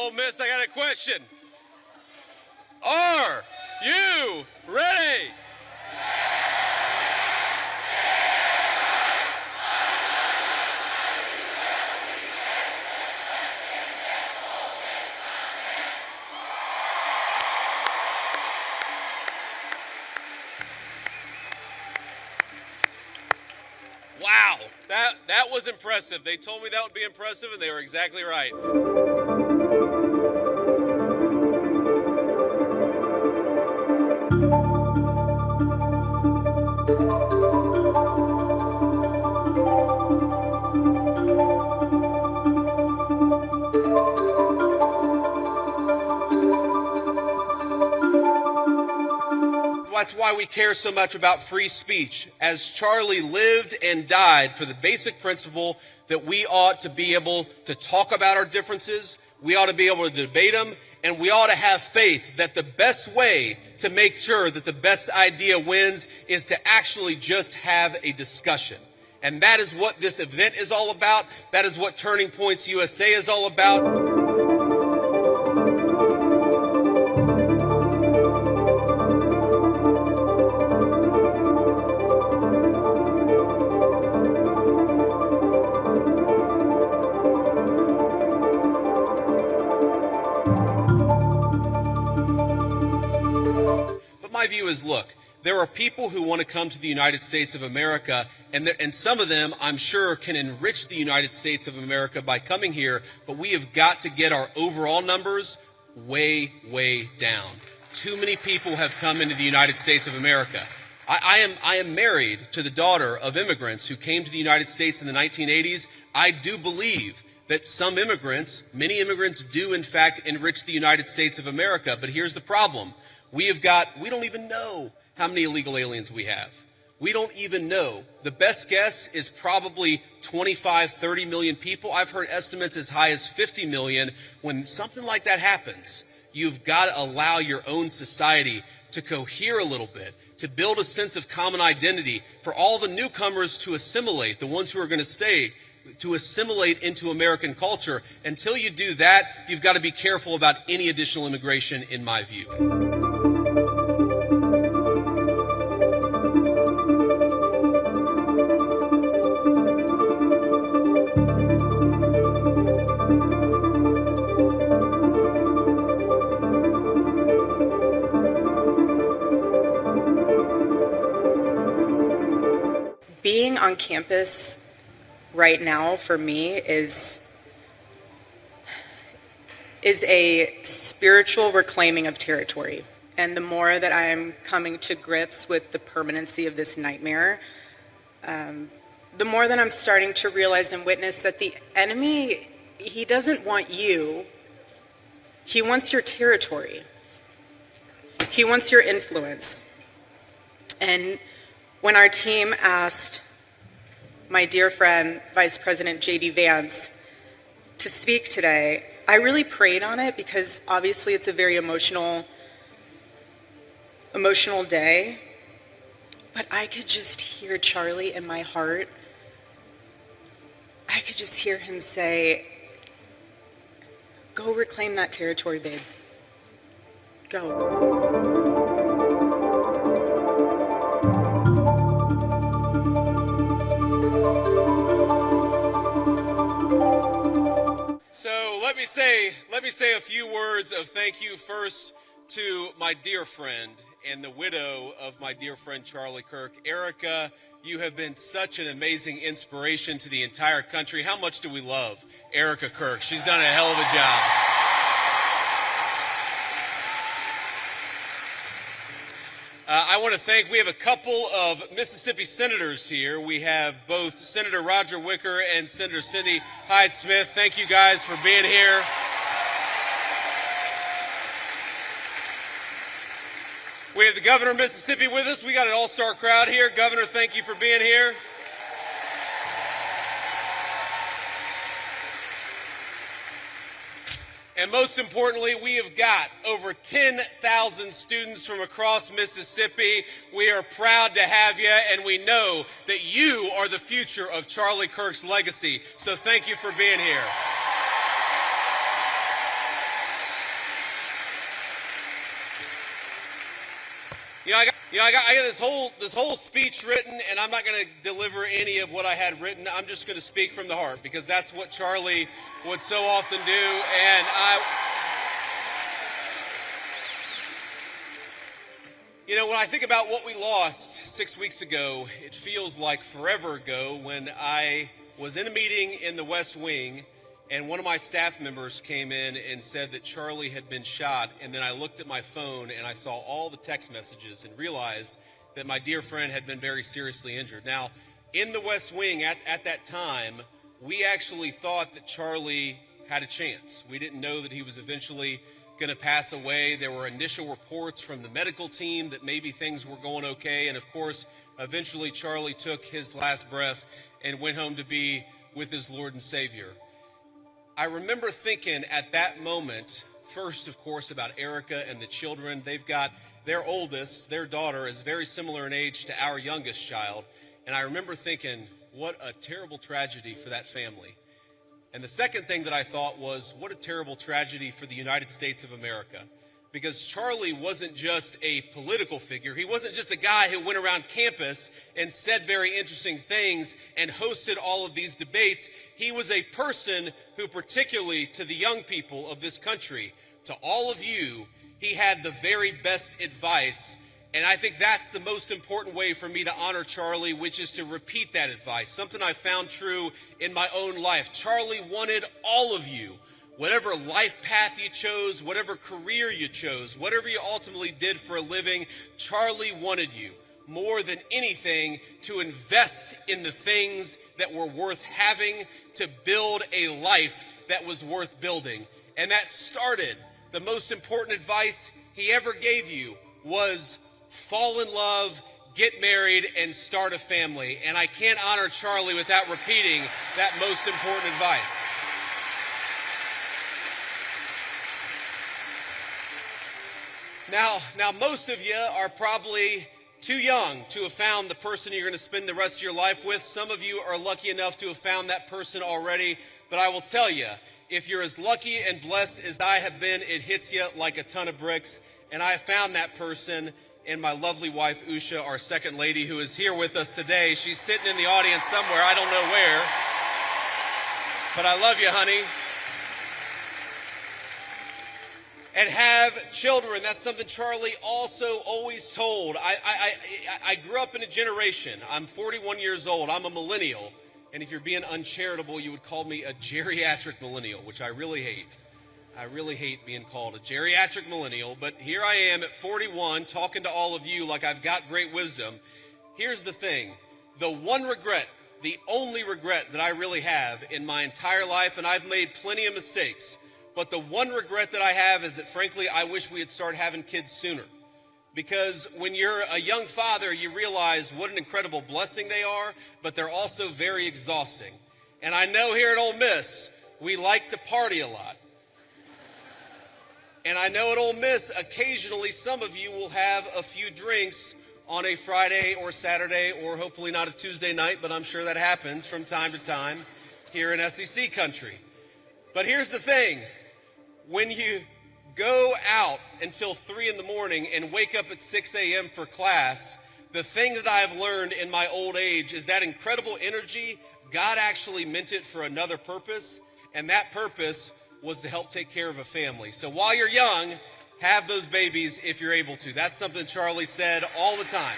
Ole Miss, I got a question. Are you ready? Wow, that was impressive. They told me that would be impressive, and they were exactly right. That's why we care so much about free speech, as Charlie lived and died for the basic principle that we ought to be able to talk about our differences, we ought to be able to debate them, and we ought to have faith that the best way to make sure that the best idea wins is to actually just have a discussion. And that is what this event is all about. That is what Turning Points USA is all about. My view is, look, there are people who want to come to the United States of America, and some of them, I'm sure, can enrich the United States of America by coming here, but we have got to get our overall numbers way, way down. Too many people have come into the United States of America. I am married to the daughter of immigrants who came to the United States in the 1980s. I do believe that some immigrants, many immigrants do in fact enrich the United States of America, but here's the problem. We don't even know how many illegal aliens we have. We don't even know. The best guess is probably 25, 30 million people. I've heard estimates as high as 50 million. When something like that happens, you've got to allow your own society to cohere a little bit, to build a sense of common identity, for all the newcomers to assimilate, the ones who are going to stay, to assimilate into American culture. Until you do that, you've got to be careful about any additional immigration, in my view. Being on campus right now for me is a spiritual reclaiming of territory. And the more that I'm coming to grips with the permanency of this nightmare, the more that I'm starting to realize and witness that the enemy, he doesn't want you. He wants your territory. He wants your influence. And when our team asked my dear friend, Vice President JD Vance, to speak today, I really prayed on it because obviously it's a very emotional day. But I could just hear Charlie in my heart. I could just hear him say, "Go reclaim that territory, babe. Go." So let me say a few words of thank you first to my dear friend and the widow of my dear friend Charlie Kirk. Erika, you have been such an amazing inspiration to the entire country. How much do we love Erika Kirk? She's done a hell of a job. I want to thank, we have a couple of Mississippi senators here. We have both Senator Roger Wicker and Senator Cindy Hyde-Smith. Thank you guys for being here. We have the governor of Mississippi with us. We got an all-star crowd here. Governor, thank you for being here. And most importantly, we have got over 10,000 students from across Mississippi. We are proud to have you, and we know that you are the future of Charlie Kirk's legacy. So thank you for being here. I got this whole speech written, and I'm not going to deliver any of what I had written. I'm just going to speak from the heart, because that's what Charlie would so often do. And when I think about what we lost 6 weeks ago, it feels like forever ago when I was in a meeting in the West Wing, and one of my staff members came in and said that Charlie had been shot. And then I looked at my phone and I saw all the text messages and realized that my dear friend had been very seriously injured. Now, in the West Wing at that time, we actually thought that Charlie had a chance. We didn't know that he was eventually going to pass away. There were initial reports from the medical team that maybe things were going okay. And of course, eventually Charlie took his last breath and went home to be with his Lord and Savior. I remember thinking at that moment, first, of course, about Erika and the children. They've got their oldest, their daughter, is very similar in age to our youngest child. And I remember thinking, what a terrible tragedy for that family. And the second thing that I thought was, what a terrible tragedy for the United States of America. Because Charlie wasn't just a political figure. He wasn't just a guy who went around campus and said very interesting things and hosted all of these debates. He was a person who, particularly to the young people of this country, to all of you, he had the very best advice. And I think that's the most important way for me to honor Charlie, which is to repeat that advice, something I found true in my own life. Charlie wanted all of you, whatever life path you chose, whatever career you chose, whatever you ultimately did for a living, Charlie wanted you more than anything to invest in the things that were worth having, to build a life that was worth building. And that started, the most important advice he ever gave you was fall in love, get married, and start a family. And I can't honor Charlie without repeating that most important advice. Now, most of you are probably too young to have found the person you're going to spend the rest of your life with. Some of you are lucky enough to have found that person already. But I will tell you, if you're as lucky and blessed as I have been, it hits you like a ton of bricks. And I have found that person in my lovely wife, Usha, our second lady, who is here with us today. She's sitting in the audience somewhere. I don't know where. But I love you, honey. And have children. That's something Charlie also always told. I grew up in a generation. I'm 41 years old. I'm a millennial. And if you're being uncharitable, you would call me a geriatric millennial, which I really hate. I really hate being called a geriatric millennial. But here I am at 41 talking to all of you like I've got great wisdom. Here's the thing. The one regret, the only regret that I really have in my entire life, and I've made plenty of mistakes, but the one regret that I have is that, frankly, I wish we had started having kids sooner. Because when you're a young father, you realize what an incredible blessing they are, but they're also very exhausting. And I know here at Ole Miss, we like to party a lot. And I know at Ole Miss, occasionally some of you will have a few drinks on a Friday or Saturday, or hopefully not a Tuesday night, but I'm sure that happens from time to time here in SEC country. But here's the thing. When you go out until 3 in the morning and wake up at 6 a.m. for class, the thing that I've learned in my old age is that incredible energy, God actually meant it for another purpose, and that purpose was to help take care of a family. So while you're young, have those babies if you're able to. That's something Charlie said all the time.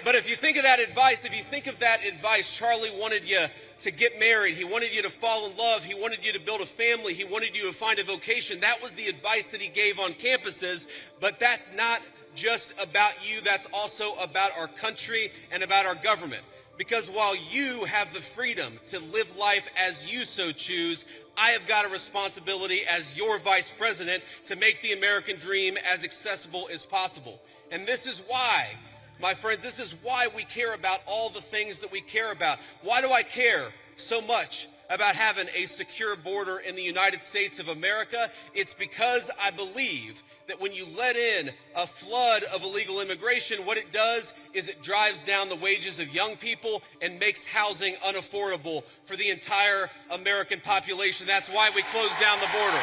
But if you think of that advice, Charlie wanted you to get married. He wanted you to fall in love. He wanted you to build a family. He wanted you to find a vocation. That was the advice that he gave on campuses. But that's not just about you. That's also about our country and about our government. Because while you have the freedom to live life as you so choose, I have got a responsibility as your vice president to make the American dream as accessible as possible. And this is why, my friends, this is why we care about all the things that we care about. Why do I care so much about having a secure border in the United States of America. It's because I believe that when you let in a flood of illegal immigration, what it does is it drives down the wages of young people and makes housing unaffordable for the entire American population. That's why we closed down the border.